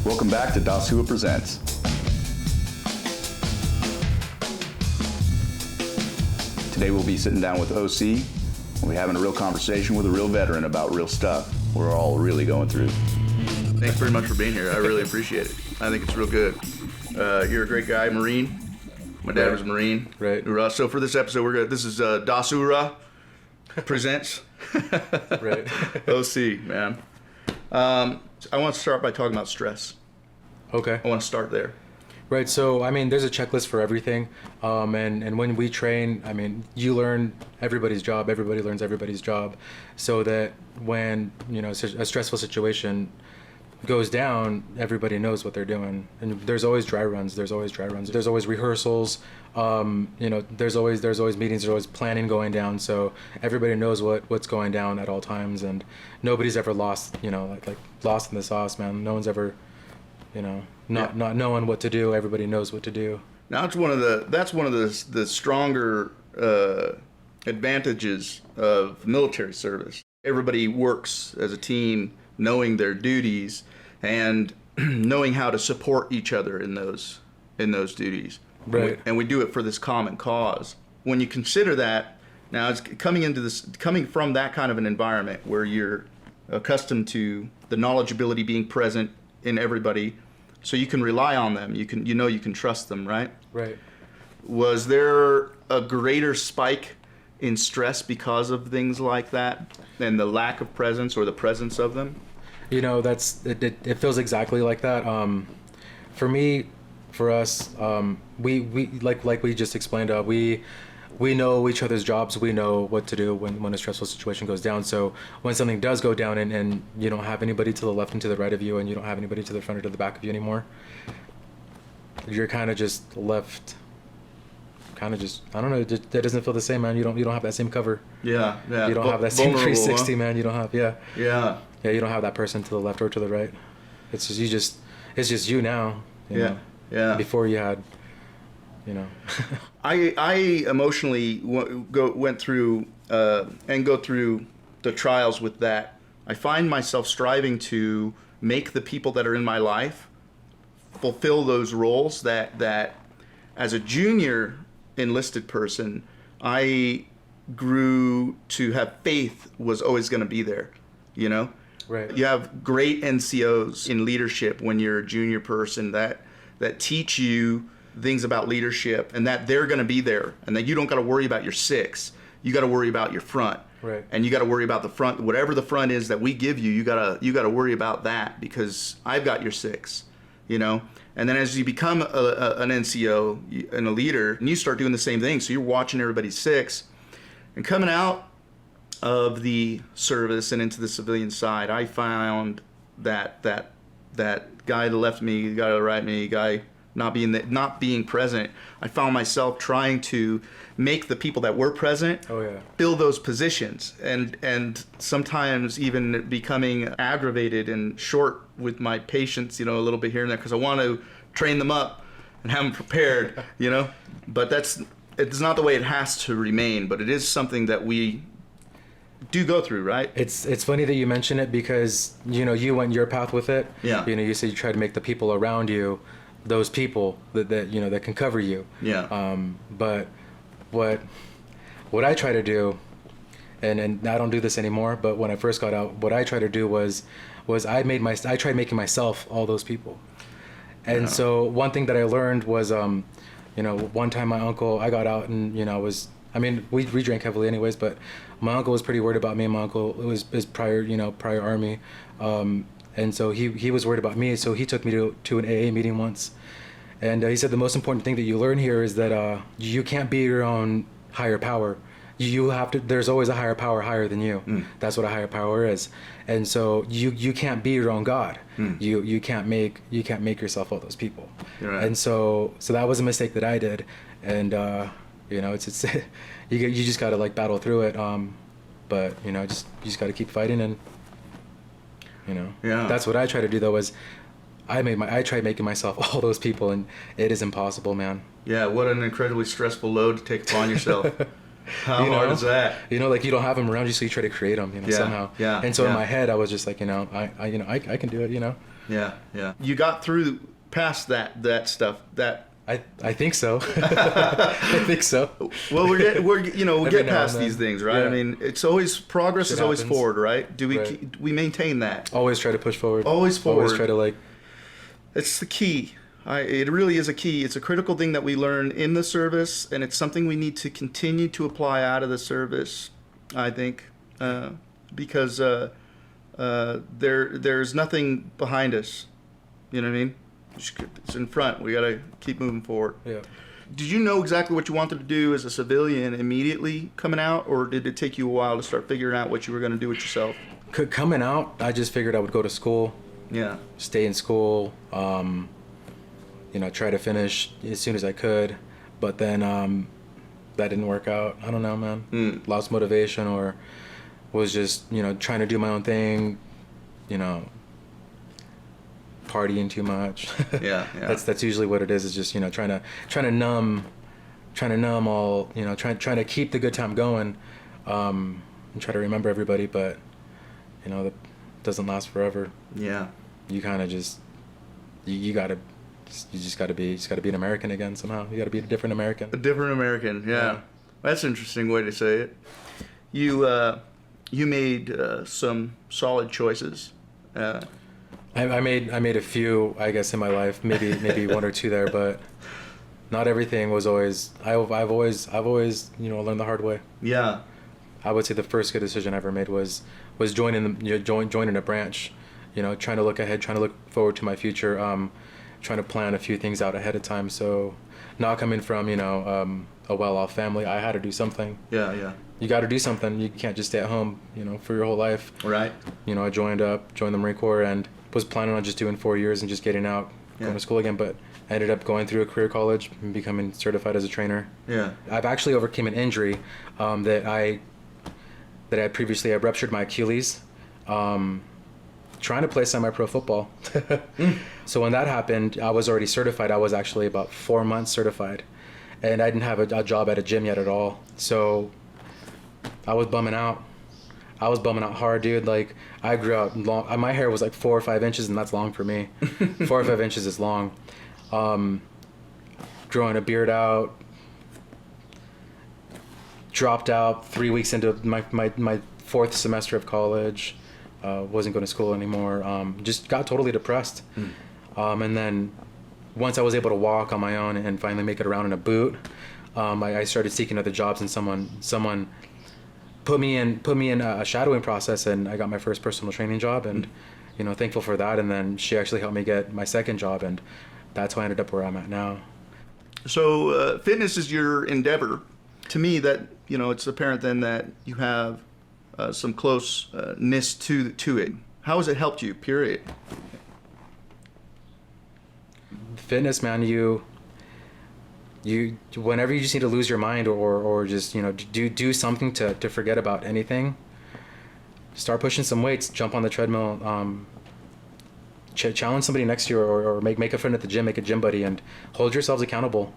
Welcome back to Hooah Presents. Today we'll be sitting down with OC and we're having a real conversation with a real veteran about real stuff we're all really going through. Thanks very much for being here. I really appreciate it. I think it's real good. You're a great guy, Marine. My dad was a Marine. Right. Hooah. So for this episode, this is Hooah Presents. Right. OC, man. I want to start by talking about stress. Okay. I want to start there. Right. So, I mean, there's a checklist for everything. And when we train, I mean, you learn everybody's job. Everybody learns everybody's job, so that when, you know, a stressful situation goes down, everybody knows what they're doing. And there's always dry runs. There's always rehearsals. You know, there's always meetings. There's always planning going down. So everybody knows what's going down at all times, and nobody's ever lost. You know, like lost in the sauce, man. No one's ever, you know, not knowing what to do. Everybody knows what to do. Now that's one of the stronger advantages of military service. Everybody works as a team, knowing their duties and knowing how to support each other in those duties. Right. And we do it for this common cause. When you consider that, now it's coming from that kind of an environment where you're accustomed to the knowledgeability being present in everybody, so you can rely on them. You can trust them, right? Right. Was there a greater spike in stress because of things like that and the lack of presence or the presence of them? You know, it feels exactly like that. For me, for us, we like we just explained, we know each other's jobs. We know what to do when a stressful situation goes down. So when something does go down and you don't have anybody to the left and to the right of you, and you don't have anybody to the front or to the back of you anymore, you're kind of just left. Kind of just, I don't know. That doesn't feel the same, man. You don't have that same cover. Yeah. You don't have that same 360, huh? man. You don't have, yeah. Yeah. You don't have that person to the left or to the right. It's just you now. You know? Yeah. Before you had, you know. I emotionally went through and go through the trials with that. I find myself striving to make the people that are in my life fulfill those roles that as a junior enlisted person, I grew to have faith was always going to be there, you know? Right. You have great NCOs in leadership when you're a junior person that teach you things about leadership, and that they're going to be there, and that you don't got to worry about your six. You got to worry about your front. Right. And you got to worry about the front. Whatever the front is that we give you, you got to worry about that, because I've got your six, you know? And then as you become an NCO and a leader, and you start doing the same thing, so you're watching everybody's six. And coming out of the service and into the civilian side, I found that guy to the left of me, the guy to the right of me, guy not being present, I found myself trying to make the people that were present fill those positions, and sometimes even becoming aggravated and short with my patience, you know, a little bit here and there, because I want to train them up and have them prepared, you know. But it's not the way it has to remain, but it is something that we do go through, right? It's funny that you mention it, because, you know, you went your path with it. Yeah. You know, you said you try to make the people around you those people that you know that can cover you. Yeah. But what I try to do, and I don't do this anymore, but when I first got out, what I tried to do was I tried making myself all those people. And so one thing that I learned was, you know, one time my uncle, I got out and, you know, we drank heavily anyways, but my uncle was pretty worried about me. My uncle was his prior army. And so he was worried about me, so he took me to an AA meeting once. And he said the most important thing that you learn here is that you can't be your own higher power. You have to. There's always a higher power higher than you. That's what a higher power is. And so you can't be your own God. You can't make yourself all those people. Right. And so that was a mistake that I did. And you know, it's you just gotta like battle through it. But you know, you just gotta keep fighting, and you know. Yeah. That's what I try to do though. Is I tried making myself all those people, and it is impossible, man. Yeah, what an incredibly stressful load to take upon yourself. How hard is that? Like you don't have them around you, so you try to create them, somehow. Yeah. And so in my head, I was just like, I can do it, Yeah. You got through past that stuff. I think so. I think so. Well, we'll get past then. these things, right? Yeah. I mean, it's always progress Shit is always happens. forward, right? Do we Right. we maintain that? Always try to push forward. Always forward. Always try to It's the key. It really is a key. It's a critical thing that we learn in the service, and it's something we need to continue to apply out of the service, I think, because there's nothing behind us. You know what I mean? It's in front. We got to keep moving forward. Yeah. Did you know exactly what you wanted to do as a civilian immediately coming out, or did it take you a while to start figuring out what you were going to do with yourself? Coming out, I just figured I would go to school. Yeah. Stay in school. Try to finish as soon as I could, but then that didn't work out. I don't know, man. Lost motivation, or was just trying to do my own thing. Partying too much. Yeah. That's usually what it is. Is just trying to numb all. Trying to keep the good time going, and try to remember everybody. But that doesn't last forever. Yeah. You kind of just you just got to be an American again somehow. You got to be a different American. A different American. Yeah. That's an interesting way to say it. You made some solid choices. I made a few, I guess, in my life, maybe one or two there, but not everything was always. I've always learned the hard way. Yeah. I would say the first good decision I ever made was joining a branch, trying to look ahead, trying to look forward to my future, trying to plan a few things out ahead of time. So, not coming from a well-off family, I had to do something. Yeah. You got to do something. You can't just stay at home, for your whole life. Right. I joined the Marine Corps and was planning on just doing 4 years and just getting out, going to school again, but I ended up going through a career college and becoming certified as a trainer. Yeah. I've actually overcame an injury that I previously ruptured my Achilles trying to play semi-pro football. So when that happened, I was already certified. I was actually about 4 months certified, and I didn't have a job at a gym yet at all. So I was bumming out. I was bumming out hard, dude. Like, I grew out long. My hair was like 4 or 5 inches, and that's long for me. 4 or 5 inches is long. Growing a beard out. Dropped out 3 weeks into my fourth semester of college. Wasn't going to school anymore. Just got totally depressed. And then once I was able to walk on my own and finally make it around in a boot, I started seeking other jobs, and someone put me in a shadowing process, and I got my first personal training job, and thankful for that. And then she actually helped me get my second job, and that's how I ended up where I'm at now. So fitness is your endeavor. To me, that it's apparent then that you have some closeness to it. How has it helped you? Period. Fitness, man, you whenever you just need to lose your mind or just do something to forget about anything, start pushing some weights, jump on the treadmill, challenge somebody next to you, or make a friend at the gym, make a gym buddy, and hold yourselves accountable.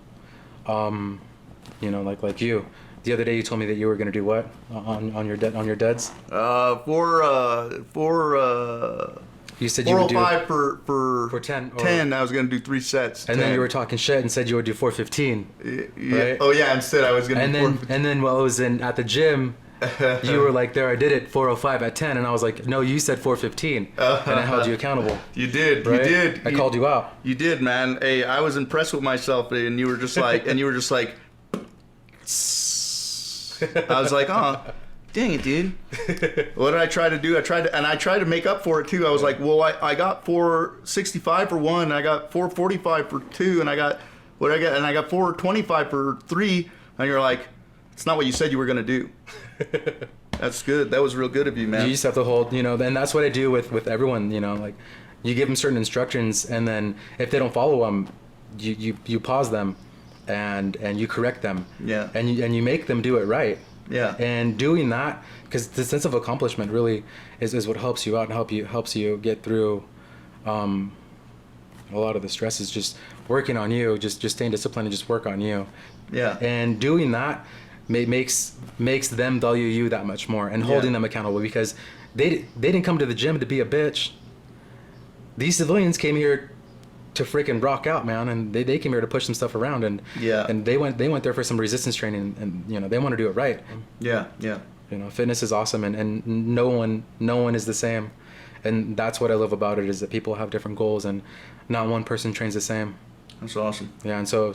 Like you. The other day you told me that you were going to do what on your deads? You said you would do 405 for 10. 10. I was going to do 3 sets. And 10. then you were talking shit and said you would do 415. Yeah. Right? Oh yeah, instead I was going to do 415. And then while I was at the gym, you were like, there, I did it, 405 at 10. And I was like, no, you said 415. And I held you accountable. You did. Right? You did. I called you out. You did, man. Hey, I was impressed with myself, and you were just like, I was like, oh, dang it, dude. What did I try to do? I tried to make up for it too. I was like, well, I got 465 for 1, and I got 445 for 2, and I got 425 for 3. And you're like, it's not what you said you were gonna do. That's good. That was real good of you, man. You just have to hold, and that's what I do with everyone. Like, you give them certain instructions, and then if they don't follow them, you pause them. And you correct them, yeah, and you make them do it right, yeah. And doing that, because the sense of accomplishment really is what helps you out and helps you get through a lot of the stress. Is just working on you, just staying disciplined and just work on you, yeah. And doing that makes them value you that much more, and holding them accountable, because they didn't come to the gym to be a bitch. These civilians came here to freaking rock out, man, and they came here to push some stuff around, and and they went there for some resistance training, and they want to do it right. Yeah. Fitness is awesome, and no one is the same, and that's what I love about it, is that people have different goals, and not one person trains the same. That's awesome. Yeah, and so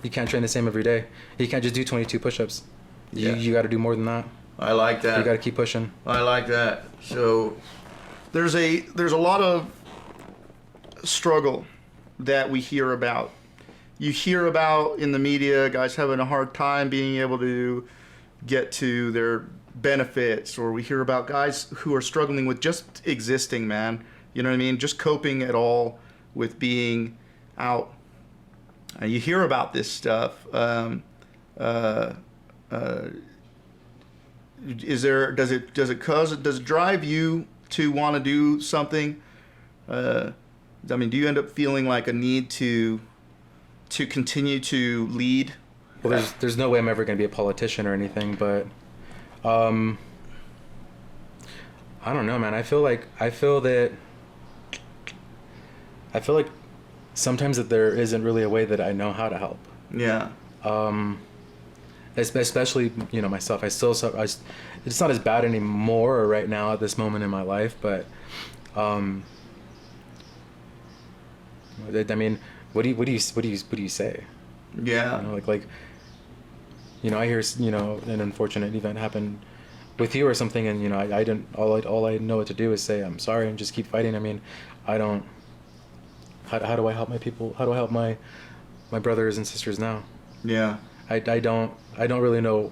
you can't train the same every day. You can't just do 22 push-ups. You got to do more than that. I like that. You got to keep pushing. I like that. So there's a lot of struggle that we hear about. You hear about in the media guys having a hard time being able to get to their benefits, or we hear about guys who are struggling with just existing, man. You know what I mean? Just coping at all with being out. You hear about this stuff. Does it drive you to want to do something? Do you end up feeling like a need to continue to lead? Well, there's no way I'm ever going to be a politician or anything, but I don't know, man. I feel like sometimes that there isn't really a way that I know how to help. Yeah. Especially myself. It's not as bad anymore right now at this moment in my life, but I mean, what do you say? Yeah. I hear an unfortunate event happened with you or something, and I didn't. All I know what to do is say I'm sorry and just keep fighting. I mean, I don't. How do I help my people? How do I help my brothers and sisters now? Yeah. I don't really know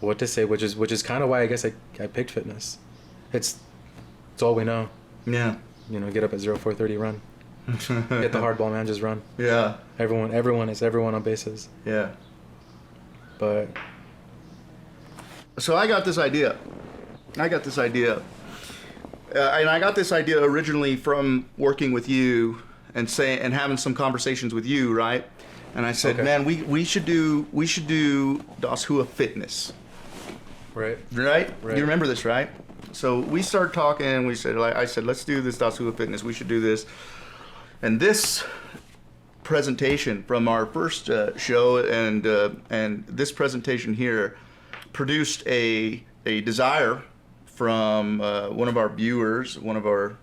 what to say, which is kind of why I guess I picked fitness. It's all we know. Yeah. Get up at 04:30, run. Get the hard ball, man, just run. Yeah. Everyone is everyone on bases. Yeah. But so I got this idea. And I got this idea originally from working with you and having some conversations with you, right? And I said, okay, man, we should do Das Hooah Fitness. Right. You remember this, right? So we started talking, and I said, let's do this Das Hooah Fitness. We should do this. And this presentation from our first show and this presentation here produced a desire from one of our viewers, one of our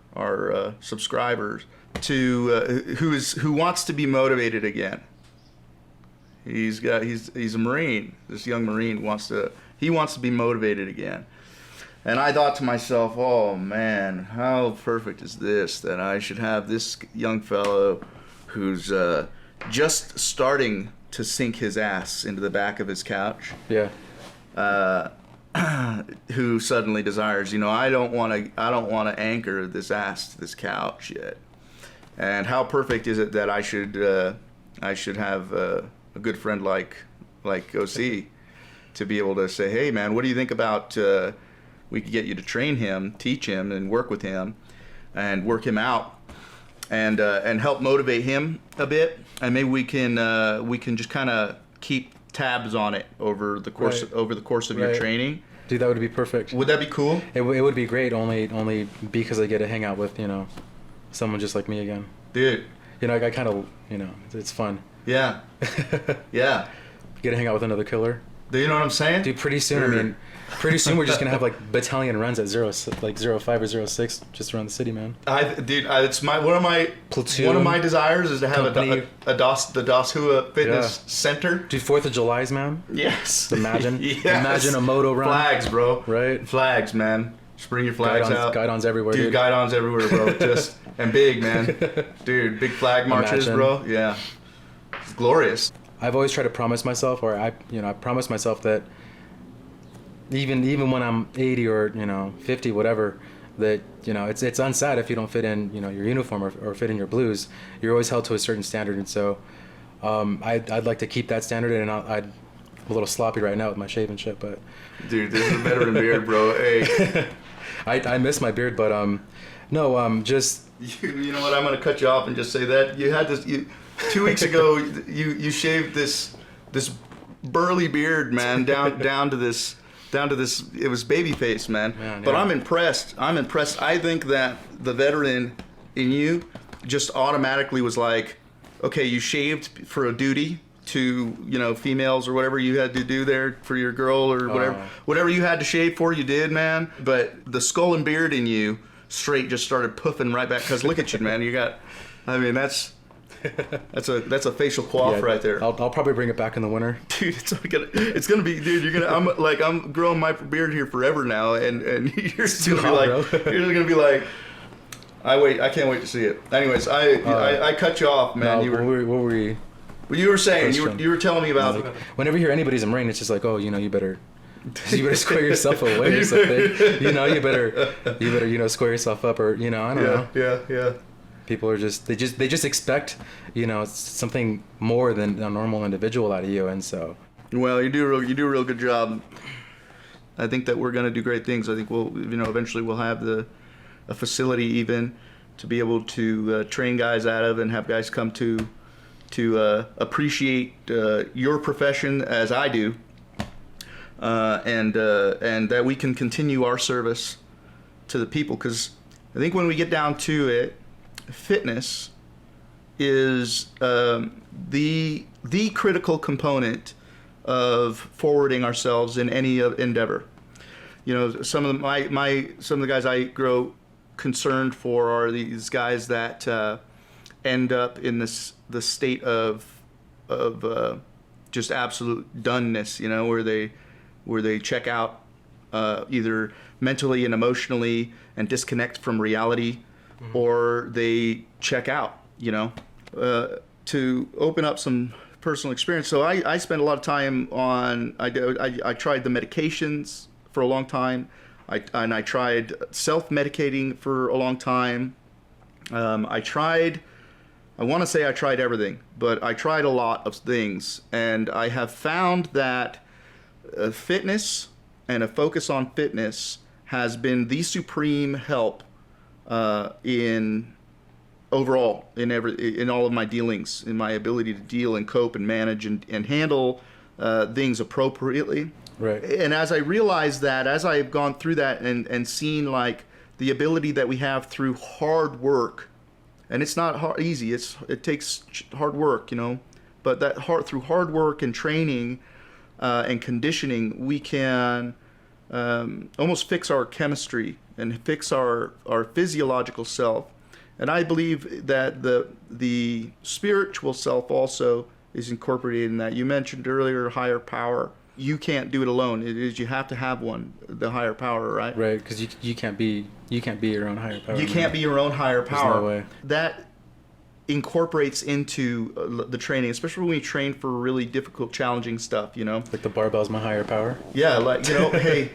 subscribers, who wants to be motivated again. He's a Marine. This young Marine wants to be motivated again. And I thought to myself, oh man, how perfect is this, that I should have this young fellow who's just starting to sink his ass into the back of his couch. Yeah. Who suddenly desires, I don't want to anchor this ass to this couch yet. And how perfect is it that I should have a good friend like OC to be able to say, hey man, what do you think about we could get you to train him, teach him, and work with him, and work him out, and help motivate him a bit, and maybe we can just kind of keep tabs on it over the course of your training. Dude, that would be perfect. Would that be cool? It would be great, only because I get to hang out with someone just like me again. Dude. I kind of it's fun. Yeah. Yeah. Get to hang out with another killer. Do you know what I'm saying? Dude, pretty soon we're just gonna have battalion runs at 05 or 06 just around the city, man. It's one of my platoon. One of my desires is to have the Das Hooah Fitness Center. Dude, 4th of July's, man. Yes. Imagine. Yes. Imagine a moto run. Flags, bro. Right. Flags, man. Just bring your flags out. Guidons everywhere, dude. Guidons everywhere, bro. Just and big, man. Dude, big flag marches, bro. Yeah. It's glorious. I've always tried to promise myself, or I promise myself that even when I'm 80 or 50, whatever, that it's unsad if you don't fit in your uniform or fit in your blues. You're always held to a certain standard, and so I'd like to keep that standard. And I'm a little sloppy right now with my shave and shit, but dude, this is a veteran beard, bro. Hey, I miss my beard, but just you know what? I'm gonna cut you off and just say that you had this. 2 weeks ago, you shaved this burly beard, man, down to this. It was baby face, man. But I'm impressed. I think that the veteran in you just automatically was like, okay, you shaved for a duty to, you know, females or whatever you had to do there for your girl or whatever you had to shave for, you did, man. But the skull and beard in you straight just started puffing right back. Cause look at you, man. You got, I mean, that's a facial coif right there. I'll probably bring it back in the winter. Dude, it's gonna be, dude. I'm growing my beard here forever now, and you're gonna be like, I can't wait to see it. Anyways, I cut you off, man. No, what were you? Well, you were saying you were telling me about. Whenever you hear anybody's in rain, it's just like, oh, you know, you better square yourself away or something. You know, you better you know, square yourself up, or, you know, I don't know. Yeah. People are they just expect, you know, something more than a normal individual out of you, and so. Well, you do a real good job. I think that we're gonna do great things. I think eventually we'll have a facility even to be able to train guys out of and have guys come to appreciate your profession as I do, and that we can continue our service to the people. Because I think when we get down to it, fitness is the critical component of forwarding ourselves in any endeavor. You know, some of the guys I grow concerned for are these guys that end up in the state of just absolute doneness, you know, where they check out either mentally and emotionally and disconnect from reality. Mm-hmm. Or they check out, you know, to open up some personal experience. So I spent a lot of time on, I tried the medications for a long time. I tried self-medicating for a long time. I want to say I tried everything, but I tried a lot of things. And I have found that fitness and a focus on fitness has been the supreme help in overall in all of my dealings, in my ability to deal and cope and manage and handle things appropriately. Right. And as I realized that, as I've gone through that and seen like the ability that we have through hard work, and it's not easy. It takes hard work, you know, but through hard work and training and conditioning, we can almost fix our chemistry and fix our physiological self. And I believe that the spiritual self also is incorporated in that. You mentioned earlier higher power. You can't do it alone. You have to have one, the higher power, right? Right, because you can't be your own higher power. You can't be your own higher power. There's no way. That incorporates into the training, especially when we train for really difficult, challenging stuff, you know? Like the barbell's my higher power? Yeah, like, you know, hey,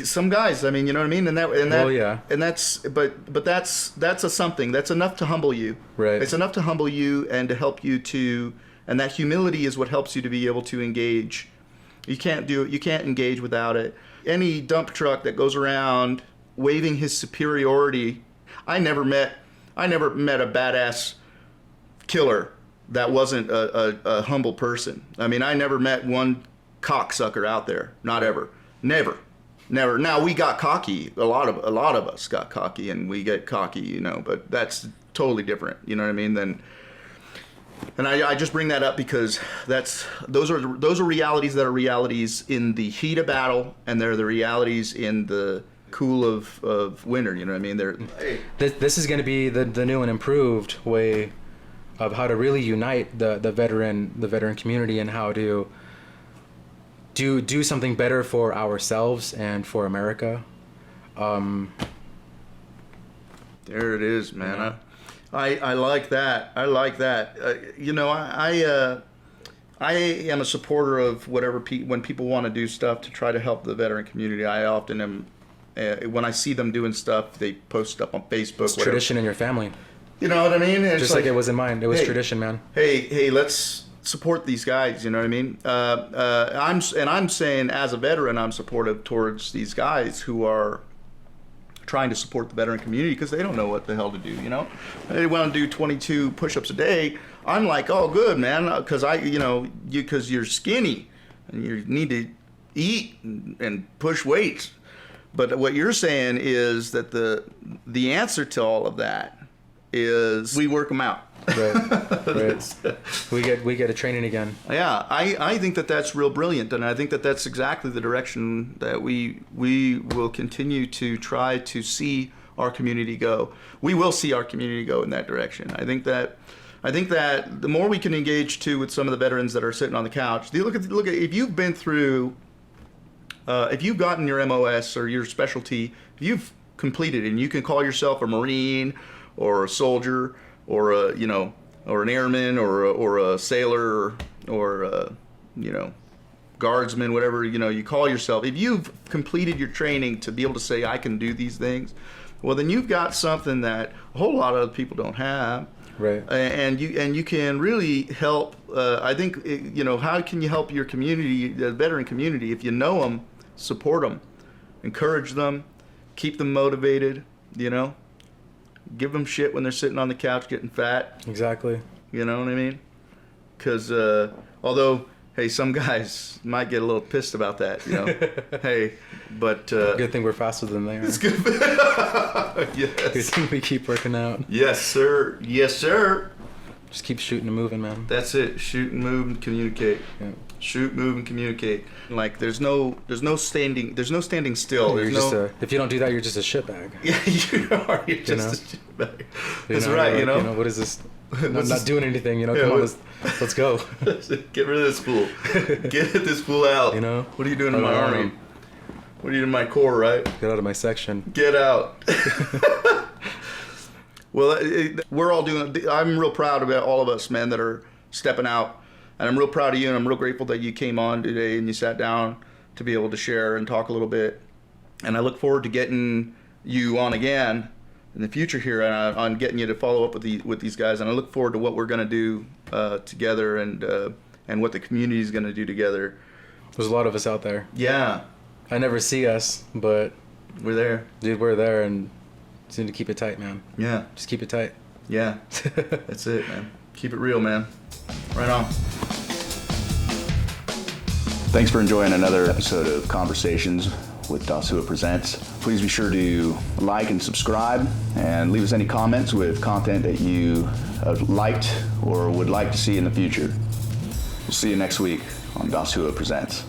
some guys, I mean, you know what I mean? And well, yeah. And that's a something. That's enough to humble you. Right. It's enough to humble you and to help you and that humility is what helps you to be able to engage. You can't engage without it. Any dump truck that goes around waving his superiority, I never met a badass killer that wasn't a humble person. I mean, I never met one cocksucker out there. Not ever. Never. Now we got cocky. A lot of us got cocky, and we get cocky, you know. But that's totally different. You know what I mean? And I just bring that up because those are realities that are realities in the heat of battle, and they're the realities in the cool of winter. You know what I mean? This is going to be the new and improved way of how to really unite the veteran community and how to do something better for ourselves and for America. There it is, man. Yeah. I like that. I like that. You know, I am a supporter of whatever when people want to do stuff to try to help the veteran community. I often am. When I see them doing stuff, they post stuff on Facebook. It's tradition in your family. You know what I mean? It's just like it was in mine. It was tradition, man. Hey, let's support these guys. You know what I mean? I'm saying as a veteran, I'm supportive towards these guys who are trying to support the veteran community because they don't know what the hell to do. You know, they want to do 22 push-ups a day. I'm like, oh, good, man, because you're skinny. and you need to eat and push weights. But what you're saying is that the answer to all of that is we work them out. Right. We get a training again. Yeah, I think that that's real brilliant, and I think that that's exactly the direction that we will continue to try to see our community go. We will see our community go in that direction. I think that the more we can engage too with some of the veterans that are sitting on the couch. Look at if you've been through, if you've gotten your MOS or your specialty, if you've completed it, and you can call yourself a Marine or a soldier or or an airman or a sailor or guardsman, whatever you call yourself. If you've completed your training to be able to say I can do these things, well then you've got something that a whole lot of other people don't have. Right. And you can really help. I think how can you help your community, the veteran community, if you know them, support them, encourage them, keep them motivated. Give them shit when they're sitting on the couch getting fat. Exactly. You know what I mean? Because although, hey, some guys might get a little pissed about that, hey, but... good thing we're faster than they are. It's good. Yes. Good thing we keep working out. Yes, sir. Yes, sir. Just keep shooting and moving, man. That's it. Shoot and move and communicate. Yeah. Shoot, move, and communicate. Like there's no standing still. You're just if you don't do that, you're just a shitbag. Yeah, you are. You're just a shitbag. That's right. What is this? I'm not doing anything. Come on, let's go. Get rid of this fool. Get this fool out. What are you doing in my army? What are you in my corps, right? Get out of my section. Get out. Well, we're all doing. I'm real proud about all of us, man, that are stepping out. And I'm real proud of you, and I'm real grateful that you came on today and you sat down to be able to share and talk a little bit. And I look forward to getting you on again in the future here, on getting you to follow up with these guys. And I look forward to what we're going to do together and what the community is going to do together. There's a lot of us out there. Yeah. I never see us, but we're there. Dude, we're there, and just need to keep it tight, man. Yeah. Just keep it tight. Yeah. That's it, man. Keep it real, man. Right on. Thanks for enjoying another episode of Conversations with Hooah Presents. Please be sure to like and subscribe and leave us any comments with content that you have liked or would like to see in the future. We'll see you next week on Hooah Presents.